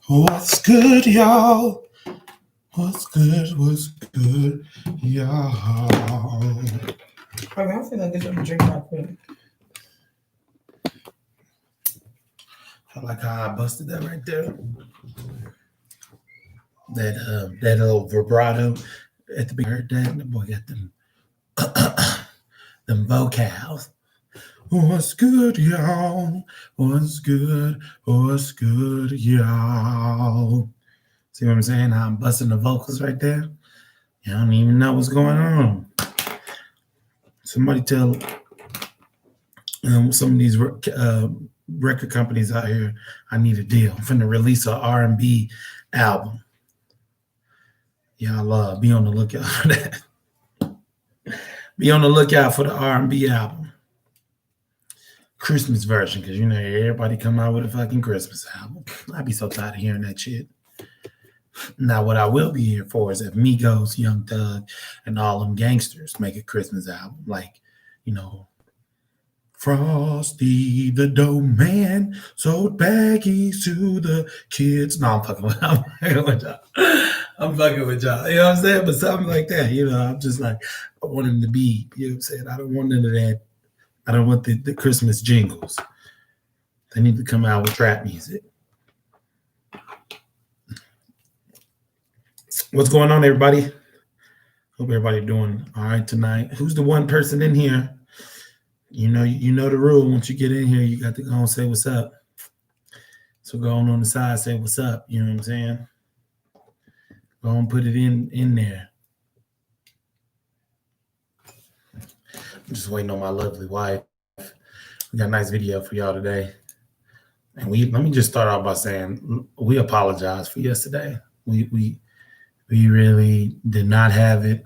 What's good, y'all? What's good? What's good, y'all? I mean, I feel like it's a drink my food. I like how I busted that right there. That little vibrato at the beginning. Heard that? The boy got them them vocals. What's good, y'all? What's good? What's good, y'all? See what I'm saying? How I'm busting the vocals right there. You don't even know what's going on. Somebody tell some of these record companies out here, I need a deal. I'm finna release an R&B album. Y'all be on the lookout for that. Be on the lookout for the R&B album. Christmas version, because you know everybody come out with a fucking Christmas album. I'd be so tired of hearing that shit. Now, what I will be here for is if Migos, Young Thug, and all them gangsters make a Christmas album, like, you know, Frosty the Dough Man sold baggies to the kids. No, I'm fucking with y'all. I'm fucking with y'all. You know what I'm saying? But something like that, you know, I'm just like, I want him to be, you know what I'm saying? I don't want none of that. I don't want the Christmas jingles. They need to come out with trap music. What's going on, everybody? Hope everybody doing all right tonight. Who's the one person in here? You know the rule. Once you get in here, you got to go and say what's up. So go on the side, say what's up. You know what I'm saying? Go and put it in there. I'm just waiting on my lovely wife. We got a nice video for y'all today. And let me just start off by saying we apologize for yesterday. We really did not have it.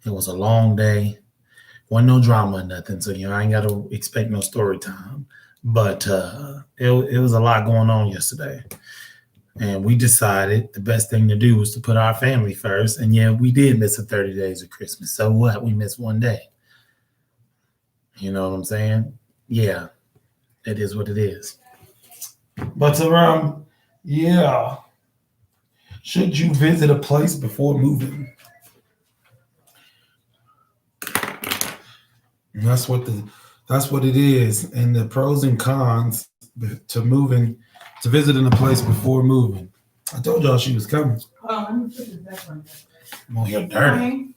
It was a long day. Wasn't no drama or nothing. So, I ain't got to expect no story time. But it was a lot going on yesterday. And we decided the best thing to do was to put our family first. And yeah, we did miss the 30 days of Christmas. So what? We missed one day. You know what I'm saying? Yeah, it is what it is. But yeah. Should you visit a place before moving? And that's what it is. And the pros and cons to visiting a place before moving. I told y'all she was coming. Oh, let me put this back on there. I'm on here dirty.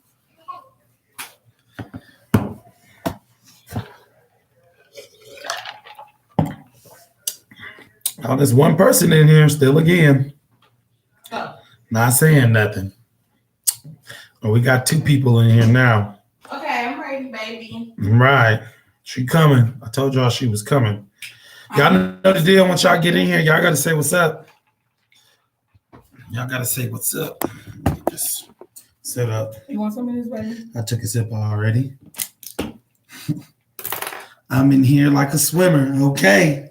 Oh, there's one person in here still again. Oh. Not saying nothing. Well, we got two people in here now. Okay, I'm ready, baby. Right. She coming. I told y'all she was coming. Y'all know the deal. Once y'all get in here, y'all got to say what's up. Y'all got to say what's up. Just sit up. You want some of this, baby? I took a sip already. I'm in here like a swimmer. Okay.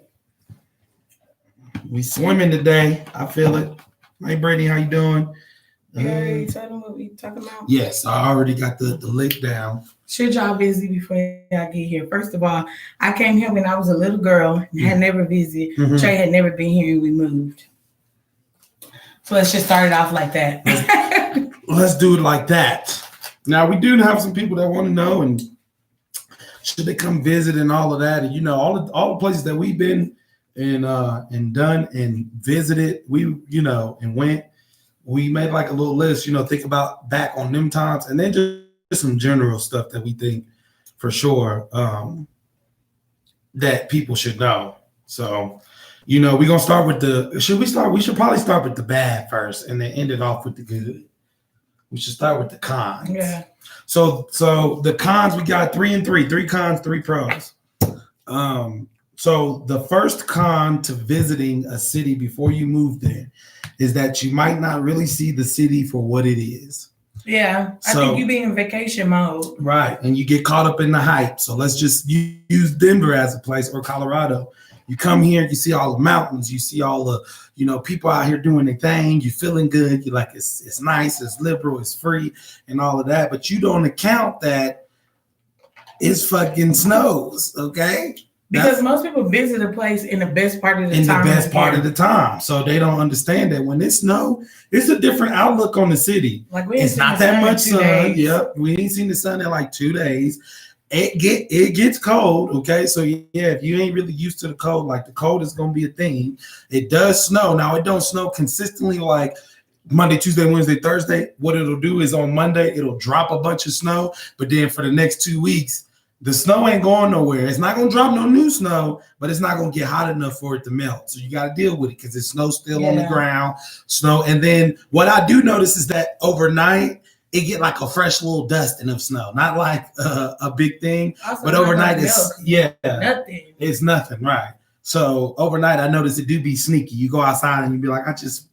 We swimming today. I feel it. Hey, Brady, how you doing? Yeah, tell them what we talking about. Yes, I already got the lick down. Should y'all busy before y'all get here? First of all, I came here when I was a little girl and had never visited. Mm-hmm. Trey had never been here and we moved. So let's just start it off like that. Let's do it like that. Now, we do have some people that want to know and should they come visit and all of that. And, all the places that we've been and done and visited, and went. We made like a little list, think about back on them times and then just some general stuff that we think for sure that people should know. So, we're going to start with we should probably start with the bad first and then end it off with the good. We should start with the cons. Yeah. So the cons, we got 3 and 3, 3 cons, 3 pros. So the first con to visiting a city before you move there is that you might not really see the city for what it is. Yeah, I think you be in vacation mode. Right, and you get caught up in the hype. So let's just use Denver as a place or Colorado. You come here, you see all the mountains, you see all the, people out here doing their thing. You're feeling good. You're like, it's nice, it's liberal, it's free, and all of that. But you don't account that it's fucking snows, okay? Because most people visit a place in the best part of the time. In the best part of the time. So they don't understand that when it snow, it's a different outlook on the city. Like it's not that much sun. Yep. We ain't seen the sun in like 2 days. It gets cold. Okay. So yeah, if you ain't really used to the cold, like the cold is gonna be a thing. It does snow. Now it don't snow consistently like Monday, Tuesday, Wednesday, Thursday. What it'll do is on Monday, it'll drop a bunch of snow, but then for the next 2 weeks, the snow ain't going nowhere. It's not going to drop no new snow, but it's not going to get hot enough for it to melt. So you got to deal with it because it's snow still on the ground, snow. And then what I do notice is that overnight, it get like a fresh little dusting of snow. Not like a big thing, also, but overnight nothing. It's nothing, right? So overnight, I notice it do be sneaky. You go outside and you be like, I just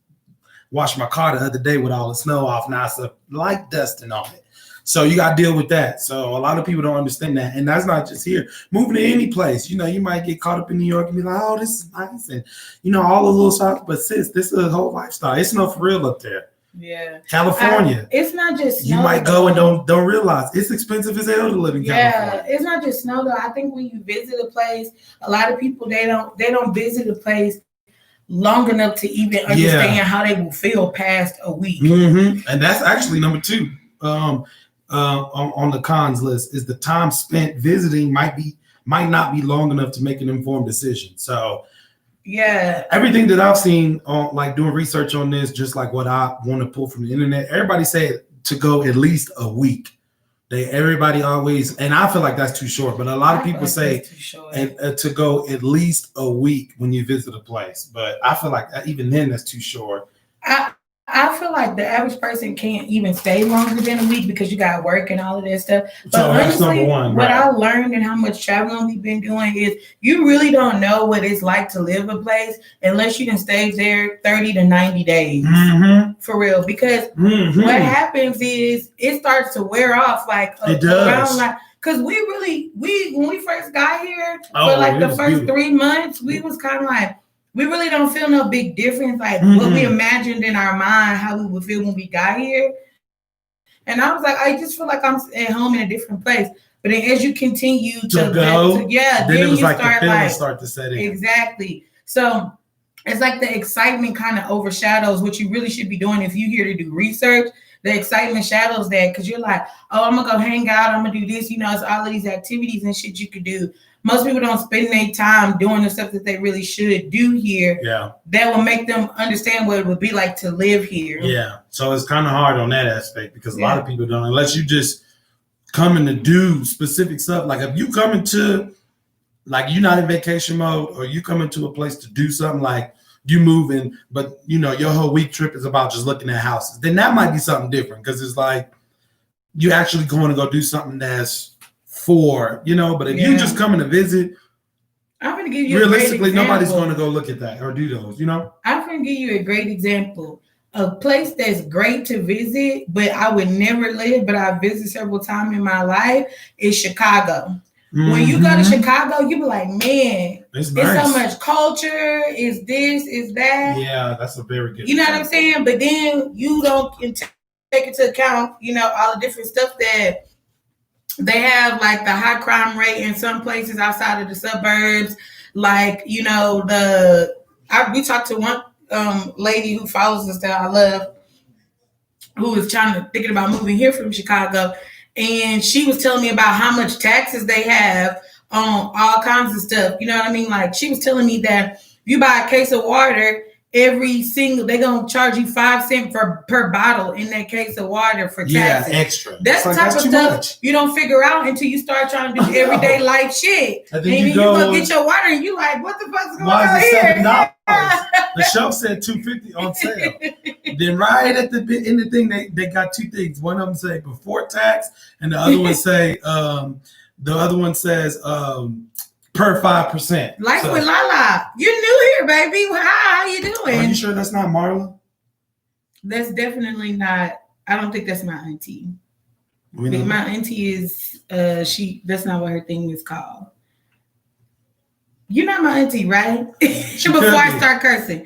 washed my car the other day with all the snow off. Now it's a light dusting on it. So you got to deal with that. So a lot of people don't understand that. And that's not just here. Moving to any place, you know, you might get caught up in New York and be like, oh, this is nice. And, you know, all the little shops. But sis, this is a whole lifestyle. It's no for real up there. Yeah. California. It's not just snow. You might go and don't realize it's expensive as hell to live in California. Yeah, it's not just snow though. I think when you visit a place, a lot of people, they don't visit a place long enough to even understand how they will feel past a week. Mm-hmm. And that's actually number 2. On the cons list is the time spent visiting might not be long enough to make an informed decision. So yeah, everything that I've seen on like doing research on this, just like what I want to pull from the internet, everybody said to go at least a week. Everybody always, and I feel like that's too short, but a lot of people say to go at least a week when you visit a place. But I feel like even then that's too short. I feel like the average person can't even stay longer than a week because you got work and all of that stuff. But so that's honestly, number 1, what I learned and how much traveling we've been doing is you really don't know what it's like to live a place unless you can stay there 30 to 90 days. Mm-hmm. For real. Because what happens is it starts to wear off like it does. Around like because when we first got here for like the first 3 months, we was kind of like we really don't feel no big difference, like what we imagined in our mind, how we would feel when we got here. And I was like, I just feel like I'm at home in a different place. But then as you continue to go, then it was like the feelings start to set in. Exactly. So it's like the excitement kind of overshadows what you really should be doing if you're here to do research. The excitement shadows that because you're like, oh, I'm gonna go hang out, I'm gonna do this, you know, it's all of these activities and shit you could do. Most people don't spend their time doing the stuff that they really should do here. Yeah. That will make them understand what it would be like to live here. Yeah. So it's kind of hard on that aspect because a lot of people don't, unless you just coming to do specific stuff. Like if you coming to, like you're not in vacation mode or you coming to a place to do something like you moving, but you know, your whole week trip is about just looking at houses, then that might be something different because it's like you actually going to go do something that's for, you know, but if you just coming to visit, I'm going to give you realistically, nobody's going to go look at that or do those, you know? I'm going to give you a great example. A place that's great to visit, but I would never live, but I visited several times in my life is Chicago. When you go to Chicago, you be like, man, it's nice. So much culture, is this, is that. Yeah, that's a very good You know what I'm saying? But then you don't take into account, you know, all the different stuff that they have, like the high crime rate in some places outside of the suburbs. Like, you know, we talked to one lady who follows us that I love, who was thinking about moving here from Chicago. And she was telling me about how much taxes they have on all kinds of stuff. You know what I mean? Like she was telling me that you buy a case of water, they're going to charge you 5 cents per bottle in that case of water for taxes. Yeah, extra. That's the type of stuff you don't figure out until you start trying to do everyday life shit. And then you go get your water and you like, what the fuck's going on here? $7? The show said $2.50 on sale. Then right at the in the thing, they got 2 things. One of them say before tax, and the other one says per 5%. Like with Lala, you're new here, baby. How you doing? Are you sure that's not Marla? That's definitely not. I don't think that's my auntie. My auntie is that's not what her thing is called. You're not my auntie, right? Before I start cursing.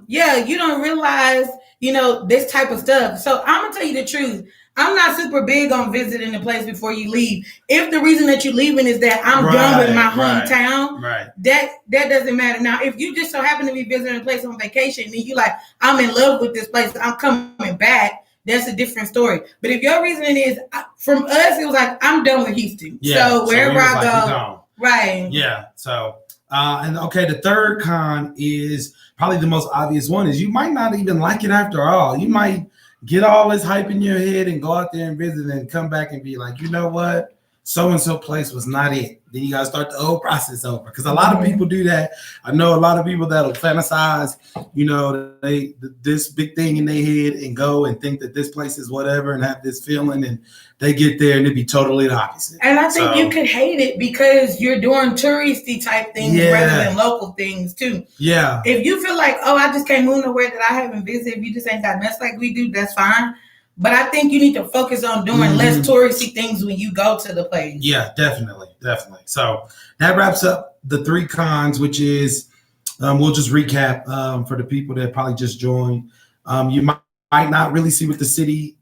Yeah, you don't realize, you know, this type of stuff. So I'm gonna tell you the truth. I'm not super big on visiting the place before you leave. If the reason that you're leaving is that I'm done with my hometown, that doesn't matter. Now, if you just so happen to be visiting a place on vacation and you like, I'm in love with this place, I'm coming back, that's a different story. But if your reasoning is, from us, it was like, I'm done with Houston. Yeah, so wherever I go, right. Yeah, so, and okay, the third con is probably the most obvious one is you might not even like it after all. You might get all this hype in your head and go out there and visit and come back and be like, you know what? So-and-so place was not it. Then you got to start the whole process over. Because a lot of people do that. I know a lot of people that'll fantasize, you know, this big thing in their head and go and think that this place is whatever and have this feeling, and they get there and it'd be totally the opposite. And I think you could hate it because you're doing touristy type things rather than local things too. Yeah. If you feel like, oh, I just can't move nowhere that I haven't visited, if you just ain't got nuts like we do, that's fine. But I think you need to focus on doing less touristy things when you go to the place. Yeah, definitely. So that wraps up the 3 cons, which is, we'll just recap for the people that probably just joined. You might not really see the city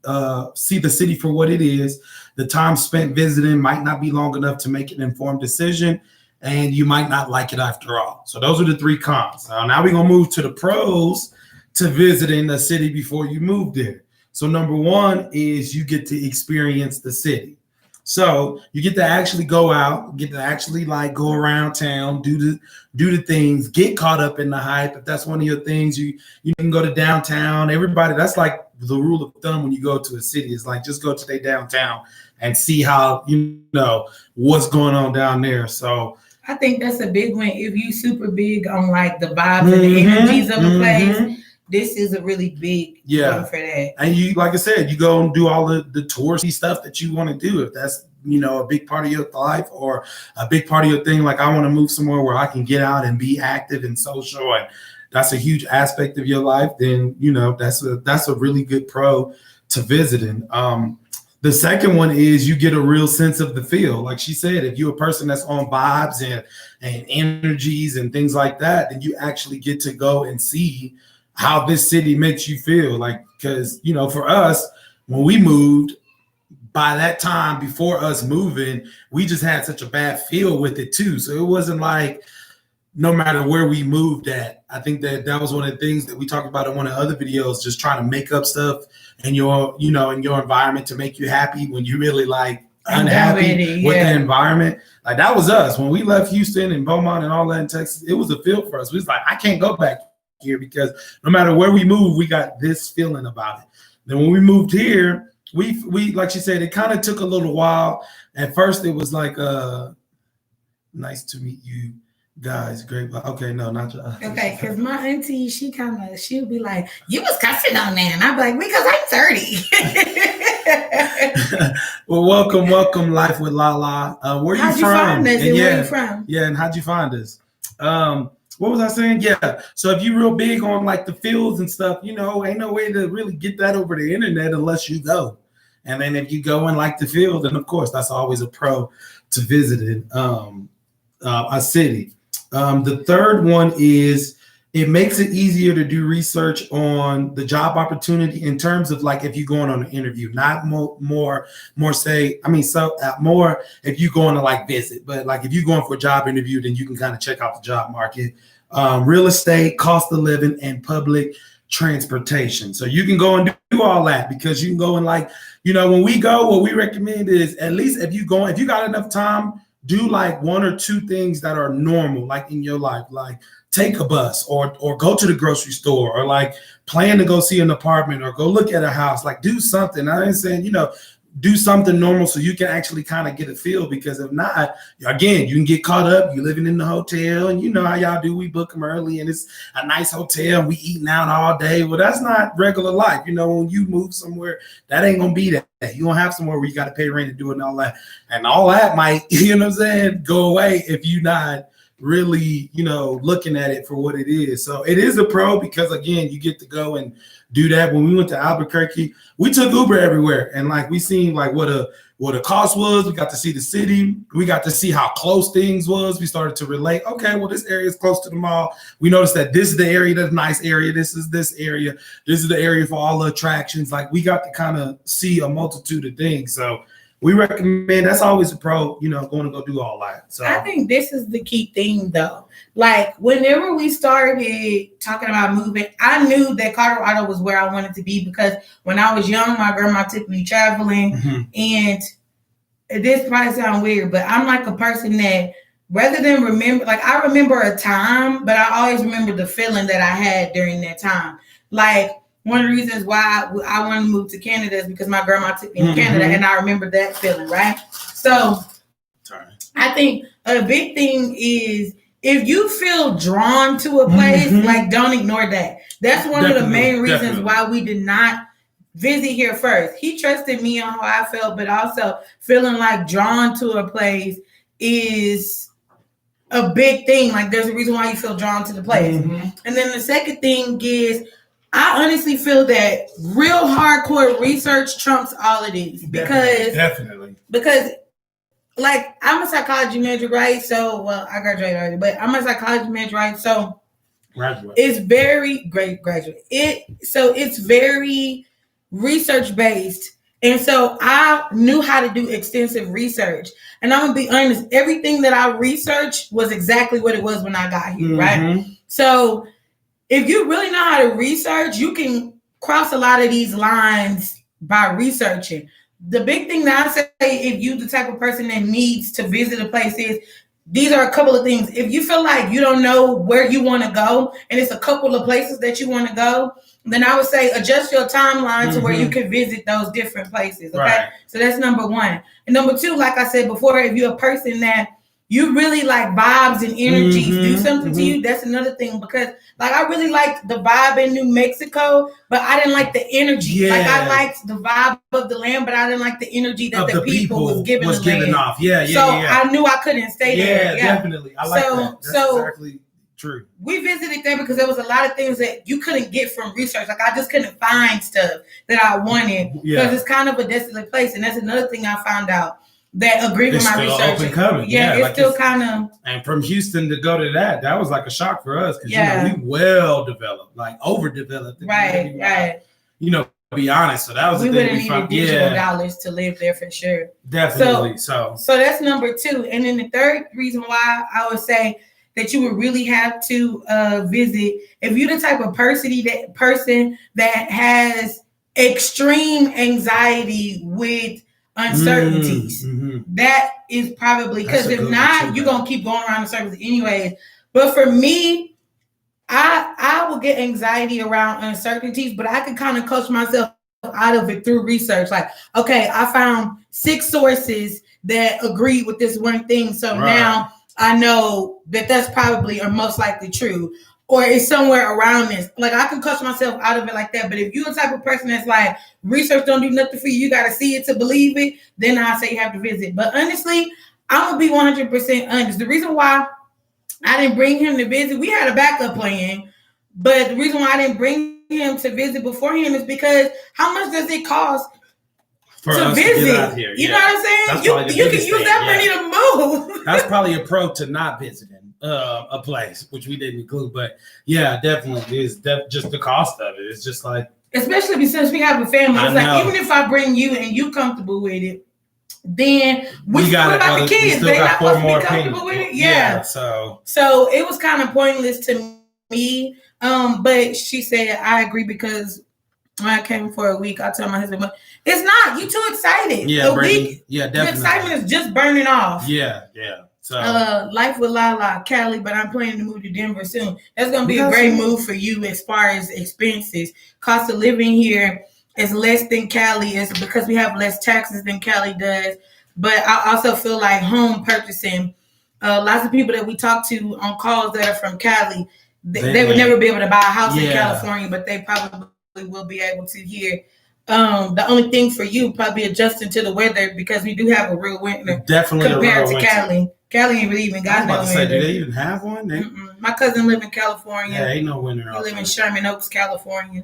for what it is. The time spent visiting might not be long enough to make an informed decision, and you might not like it after all. So those are the 3 cons. Now we're gonna move to the pros to visiting a city before you move there. So number 1 is you get to experience the city. So you get to actually go out, get to actually like go around town, do the things, get caught up in the hype. If that's one of your things, you can go to downtown. Everybody, that's like the rule of thumb when you go to a city. It's like just go to their downtown and see how, you know, what's going on down there. So I think that's a big one. If you super big on like the vibes and the energies of the place, this is a really big one for that. And you, like I said, you go and do all the touristy stuff that you want to do. If that's, you know, a big part of your life or a big part of your thing, like I want to move somewhere where I can get out and be active and social, and that's a huge aspect of your life, then, you know, that's a really good pro to visiting. The second one is you get a real sense of the feel. Like she said, if you're a person that's on vibes and energies and things like that, then you actually get to go and see how this city makes you feel. Like, because, you know, for us, when we moved, by that time before us moving, we just had such a bad feel with it too. So it wasn't like, no matter where we moved at, I think that was one of the things that we talked about in one of the other videos, just trying to make up stuff in your, you know, in your environment to make you happy when you really like unhappy with the environment. Like that was us. When we left Houston and Beaumont and all that in Texas, it was a feel for us. We was like, I can't go back here because no matter where we move, we got this feeling about it. Then when we moved here, we like she said, it kind of took a little while. At first it was like nice to meet you guys, great. Okay, no, not you. Okay, because my auntie, she'll be like, you was cussing on that, and I'd be like, because I'm 30. Well, welcome Life with Lala. Where you from? Find us, and where you from? Yeah, and how'd you find us? What was I saying? Yeah. So if you're real big on like the fields and stuff, you know, ain't no way to really get that over the internet unless you go. And then if you go and like the field, then of course that's always a pro to visiting a city. The third one is it makes it easier to do research on the job opportunity in terms of like if you're going on an interview, not more if you're going to like visit, but like if you're going for a job interview, then you can kind of check out the job market, real estate, cost of living, and public transportation. So you can go and do all that because you can go and like, you know, when we go, what we recommend is at least if you got enough time, do like 1 or 2 things that are normal, like in your life, like take a bus or go to the grocery store or like plan to go see an apartment or go look at a house, like do something. I ain't saying, you know, do something normal so you can actually kind of get a feel, because if not, again, you can get caught up. You're living in the hotel and you know how y'all do. We book them early and it's a nice hotel and we eating out all day. Well, that's not regular life. You know, when you move somewhere, that ain't going to be that. You don't have somewhere where you got to pay rent and do it and all that. And all that might, you know what I'm saying, go away if you're not really, you know, looking at it for what it is. So it is a pro because, again, you get to go and do that. When we went to Albuquerque, we took Uber everywhere. And like we seen like what what the cost was. We got to see the city. We got to see how close things was. We started to relate. Okay, well, this area is close to the mall. We noticed that this is the area, that's a nice area. This is this area. This is the area for all the attractions. Like, we got to kind of see a multitude of things. So we recommend, that's always a pro, you know, going to go do all that. So I think this is the key thing, though. Like, whenever we started talking about moving, I knew that Colorado was where I wanted to be, because when I was young, my grandma took me traveling. And this probably sounds weird, but I'm like a person that rather than remember, like, I remember a time, but I always remember the feeling that I had during that time. Like, one of the reasons why I wanted to move to Canada is because my grandma took me to Canada, and I remember that feeling, right? So I think a big thing is, if you feel drawn to a place, like, don't ignore that. That's one of the main reasons why we did not visit here first. He trusted me on how I felt, but also feeling like drawn to a place is a big thing. Like, there's a reason why you feel drawn to the place. And then the second thing is, I honestly feel that real hardcore research trumps all of these, because because like, I'm a psychology major, right? So, well, I graduated already, but I'm a psychology major, right? So it's very great graduate. It's very research based. And so I knew how to do extensive research. And I'm gonna be honest, everything that I researched was exactly what it was when I got here, right? So if you really know how to research, you can cross a lot of these lines by researching. The big thing that I say, if you the type of person that needs to visit a place, is these are a couple of things. If you feel like you don't know where you want to go, and it's a couple of places that you want to go, then I would say adjust your timeline to where you can visit those different places. Okay. So that's number one. And number two, like I said before, if you're a person that you really like vibes and energies do something to you, that's another thing. Because, like, I really liked the vibe in New Mexico, but I didn't like the energy. Like, I liked the vibe of the land, but I didn't like the energy that the people was giving off. I knew I couldn't stay there. Definitely. I like that. That's exactly true. We visited there because there was a lot of things that you couldn't get from research. Like, I just couldn't find stuff that I wanted, because it's kind of a desolate place. And that's another thing I found out that agree with my research. It's still kind of. And from Houston to go to that was like a shock for us, because you know, we well developed, like overdeveloped. Right. You know, to be honest. So that was we would have needed digital dollars to live there for sure. Definitely. So that's number two. And then the third reason why I would say that you would really have to visit, if you're the type of person that has extreme anxiety with uncertainties, that is probably, because if not, you're gonna keep going around in circles anyways. But for me, I will get anxiety around uncertainties, but I can kind of coach myself out of it through research. Like, okay, I found 6 sources that agree with this one thing, so now I know that that's probably or most likely true, or it's somewhere around this. Like, I can coach myself out of it like that. But if you're the type of person that's like, research don't do nothing for you, you got to see it to believe it, then I say you have to visit. But honestly, I'm going to be 100% honest. The reason why I didn't bring him to visit, we had a backup plan, but the reason why I didn't bring him to visit beforehand is because how much does it cost to visit? You know what I'm saying? You can use that money to move. That's probably a pro to not visiting a place, which we didn't include. But yeah, definitely is just the cost of it. It's just like, especially since we have a family. It's like, even if I bring you and you comfortable with it, then we got about the kids. They not supposed to be comfortable with it. Yeah. So it was kind of pointless to me. But she said, I agree, because when I came for a week, I told my husband, but it's not. You too excited. Yeah, a week. Yeah, definitely. The excitement is just burning off. Yeah. So life with Lala, Cali, but I'm planning to move to Denver soon. That's gonna be a great move for you as far as expenses. Cost of living here is less than Cali, is because we have less taxes than Cali does. But I also feel like home purchasing. Lots of people that we talk to on calls that are from Cali, they would never be able to buy a house in California, but they probably will be able to here. The only thing for you probably adjusting to the weather, because we do have a real winter. Definitely compared to Cali. Cali ain't really even got no winter. Do they even have one? My cousin live in California. Yeah, ain't no winter. He live in Sherman Oaks, California.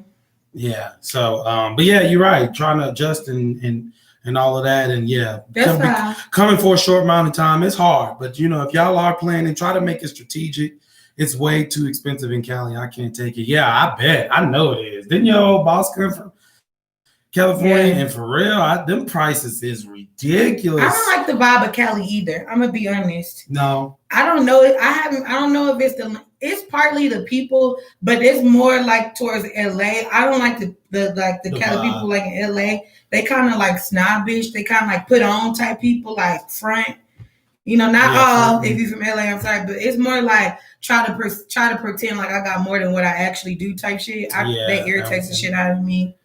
Yeah. So, but yeah, you're right. Trying to adjust and and all of that. And yeah, that's coming for a short amount of time, it's hard. But you know, if y'all are planning, try to make it strategic. It's way too expensive in Cali. I can't take it. Yeah, I bet. I know it is. Didn't your old boss come from California? And for real, them prices is ridiculous. I don't like the vibe of Cali either. I'm gonna be honest. No, I don't know. I don't know if it's partly the people, but it's more like towards LA. I don't like the Cali people like in LA. They kind of like snobbish. They kind of like put on type people, like front. You know, not all. If you're from LA, I'm sorry, but it's more like try to pretend like I got more than what I actually do type shit. That irritates the shit out of me.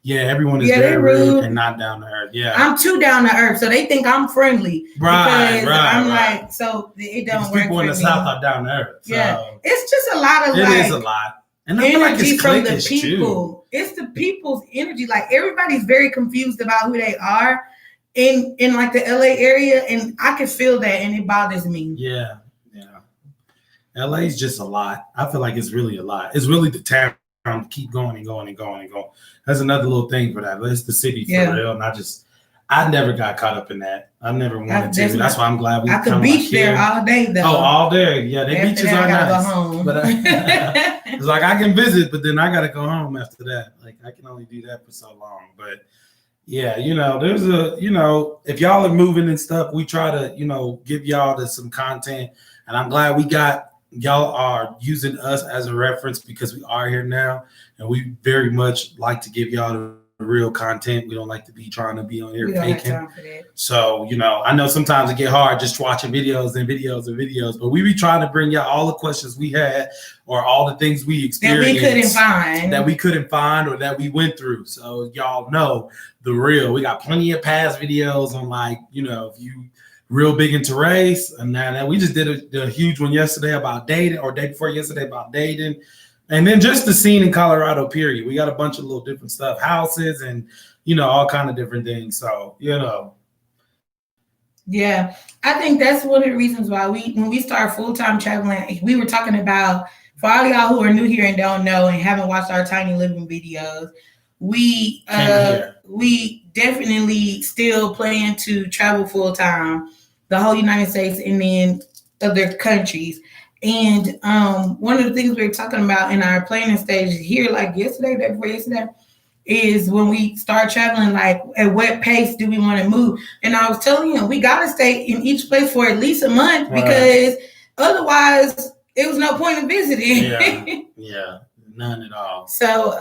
Yeah, everyone is very rude and not down to earth. Yeah, I'm too down to earth, so they think I'm friendly. Right. I'm like, so it don't work. People in the South are down to earth. So. Yeah, it's just a lot of it is a lot, and I feel like it's from the too. people. It's the people's energy. Like everybody's very confused about who they are in like the LA area, and I can feel that, and it bothers me. Yeah. LA is just a lot. I feel like it's really a lot. It's really the town. Keep going and going and going and going. That's another little thing for that. It's the city for real. And I never got caught up in that. I never wanted to. That's why I'm glad I could beach there all day though. Oh, all day. Yeah, the beaches are nice. Go home. But it's like I can visit, but then I gotta go home after that. Like I can only do that for so long. But yeah, you know, there's if y'all are moving and stuff, we try to, give y'all some content. And I'm glad y'all are using us as a reference because we are here now, and we very much like to give y'all the real content. We don't like to be trying to be on here faking. So, I know sometimes it get hard just watching videos and videos and videos, but we be trying to bring y'all all the questions we had or all the things we experienced that we couldn't find or that we went through. So y'all know the real. We got plenty of past videos on if you real big into race, and now we just did a huge one yesterday about dating, or day before yesterday about dating, and then just the scene in Colorado. Period. We got a bunch of little different stuff, houses, and all kind of different things. So yeah, I think that's one of the reasons why when we start full-time traveling, we were talking about, for all y'all who are new here and don't know and haven't watched our tiny living videos, we definitely still plan to travel full-time, the whole United States and then other countries. And one of the things we were talking about in our planning stage here, like yesterday, day before yesterday, is when we start traveling, like at what pace do we want to move? And I was telling him we got to stay in each place for at least a month, because otherwise it was no point in visiting. Yeah, none at all. So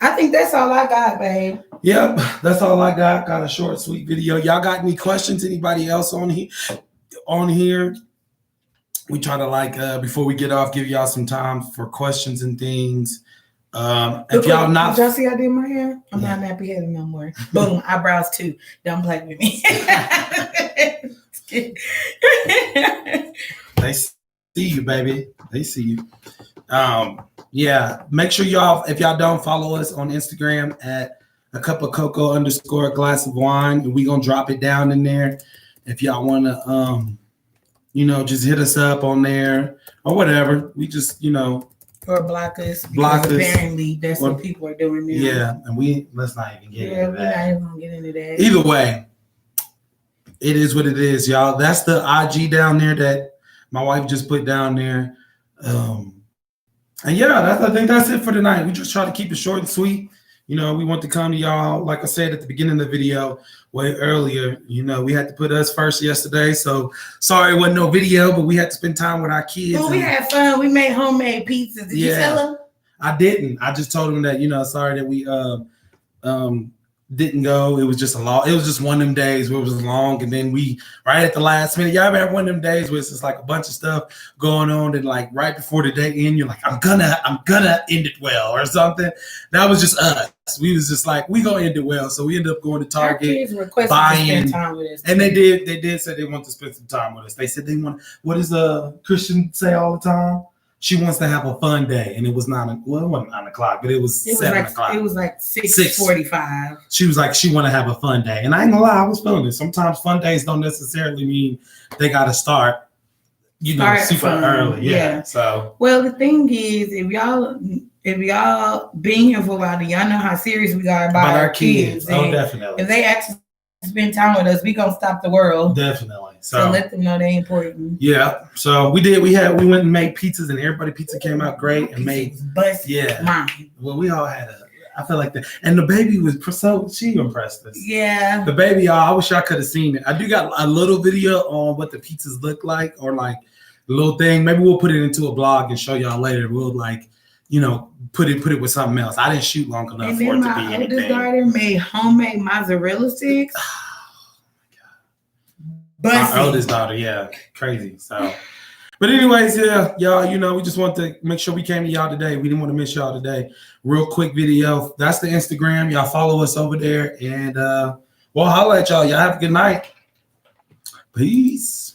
I think that's all I got, babe. Yep, that's all I got. Got a short, sweet video. Y'all got any questions? Anybody else on here? We try to before we get off, give y'all some time for questions and things. If y'all not, did y'all see I did my hair? I'm not nappy headed no more. Boom, eyebrows too. Don't play with me. They see you, baby. They see you. Yeah, make sure y'all, if y'all don't follow us on Instagram at a cup of cocoa _ a glass of wine, and we gonna drop it down in there. If y'all wanna just hit us up on there or whatever. We just or block us. Apparently that's what people are doing now. Yeah, and let's not even get into that. We're not even gonna get into that. Either way, it is what it is, y'all. That's the IG down there that my wife just put down there. And yeah, I think that's it for tonight. We just try to keep it short and sweet. We want to come to y'all, like I said at the beginning of the video, way earlier. We had to put us first yesterday. So sorry it wasn't no video, but we had to spend time with our kids. Well, we had fun. We made homemade pizzas. Did you tell them? I didn't. I just told them that, sorry that we didn't go. It was just it was just one of them days where it was long, and then we right at the last minute. Y'all ever had one of them days where it's just like a bunch of stuff going on, and like right before the day end, you're like, I'm gonna end it well or something. That was just us. We was just like, we gonna end it well. So we ended up going to Target, buying, time with us, and they did say they want to spend some time with us. They said they want. What does a Christian say all the time? She wants to have a fun day, and it was it wasn't 9 o'clock, but it was 7 o'clock. It was like 6:45. She was like, she want to have a fun day, and I ain't gonna lie, I was feeling it. Sometimes fun days don't necessarily mean they got to start, super early. Yeah. So well, the thing is, if y'all if y'all been here for a while, y'all know how serious we are about our kids. Oh, definitely. If they actually spend time with us, we gonna stop the world. Definitely. So let them know they important. Yeah. So we went and made pizzas, and everybody pizza came out great and made. Mine. Well, we all had I feel like that, and the baby was she impressed us. Yeah. The baby, y'all. I wish y'all could have seen it. I do got a little video on what the pizzas look like, or like a little thing. Maybe we'll put it into a blog and show y'all later. We'll like, put it with something else. I didn't shoot long enough for it to be anything. My oldest daughter made homemade mozzarella sticks. My oldest daughter, yeah, crazy. So, but anyways, yeah, y'all, we just want to make sure we came to y'all today. We didn't want to miss y'all today. Real quick video. That's the Instagram. Y'all follow us over there, and we'll holla at y'all. Y'all have a good night. Peace.